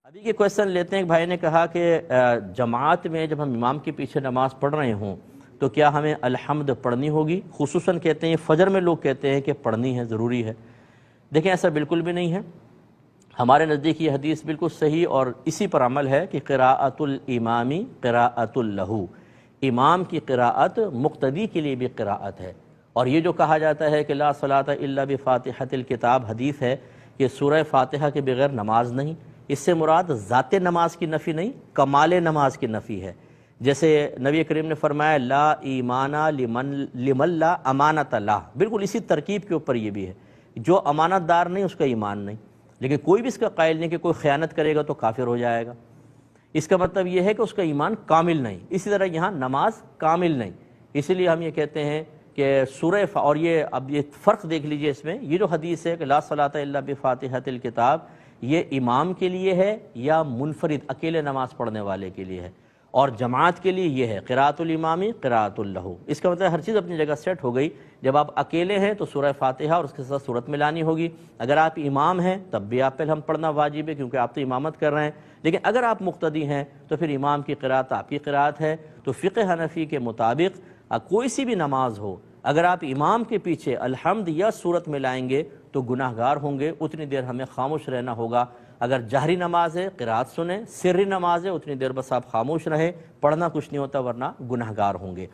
ابھی کے کویشچن لیتے ہیں، ایک بھائی نے کہا کہ جماعت میں جب ہم امام کے پیچھے نماز پڑھ رہے ہوں تو کیا ہمیں الحمد پڑھنی ہوگی؟ خصوصاً کہتے ہیں فجر میں لوگ کہتے ہیں کہ پڑھنی ہے، ضروری ہے۔ دیکھیں ایسا بالکل بھی نہیں ہے، ہمارے نزدیک یہ حدیث بالکل صحیح اور اسی پر عمل ہے کہ قراءۃ الامامی قراءۃ لہ، امام کی قراءت مقتدی کے لیے بھی قراءت ہے۔ اور یہ جو کہا جاتا ہے کہ لا صلاۃ الا بفاتحۃ الکتاب، حدیث ہے کہ سورہ فاتحہ کے بغیر نماز نہیں، اس سے مراد ذات نماز کی نفی نہیں، کمال نماز کی نفی ہے۔ جیسے نبی کریم نے فرمایا لا ایمان لمن لا امانت لہ، بالکل اسی ترکیب کے اوپر یہ بھی ہے، جو امانت دار نہیں اس کا ایمان نہیں۔ لیکن کوئی بھی اس کا قائل نہیں کہ کوئی خیانت کرے گا تو کافر ہو جائے گا، اس کا مطلب یہ ہے کہ اس کا ایمان کامل نہیں۔ اسی طرح یہاں نماز کامل نہیں، اسی لیے ہم یہ کہتے ہیں کہ سورہ اور یہ اب یہ فرق دیکھ لیجئے اس میں، یہ جو حدیث ہے کہ لا صلاۃ الا بفاتحۃ الکتاب، یہ امام کے لیے ہے یا منفرد اکیلے نماز پڑھنے والے کے لیے ہے، اور جماعت کے لیے یہ ہے قراءۃ الامامی قراءۃ لہ۔ اس کا مطلب ہر چیز اپنی جگہ سیٹ ہو گئی۔ جب آپ اکیلے ہیں تو سورہ فاتحہ اور اس کے ساتھ سورت ملانی ہوگی، اگر آپ امام ہیں تب بھی آپ پہ ہم پڑھنا واجب ہے کیونکہ آپ تو امامت کر رہے ہیں، لیکن اگر آپ مقتدی ہیں تو پھر امام کی قراءت آپ کی قراءت ہے۔ تو فقہ حنفی کے مطابق کوئی سی بھی نماز ہو، اگر آپ امام کے پیچھے الحمد یا سورت ملائیں گے تو گناہ گار ہوں گے، اتنی دیر ہمیں خاموش رہنا ہوگا۔ اگر جہری نماز ہے قراءت سنیں، سری نماز ہے اتنی دیر بس آپ خاموش رہیں، پڑھنا کچھ نہیں ہوتا ورنہ گناہ گار ہوں گے۔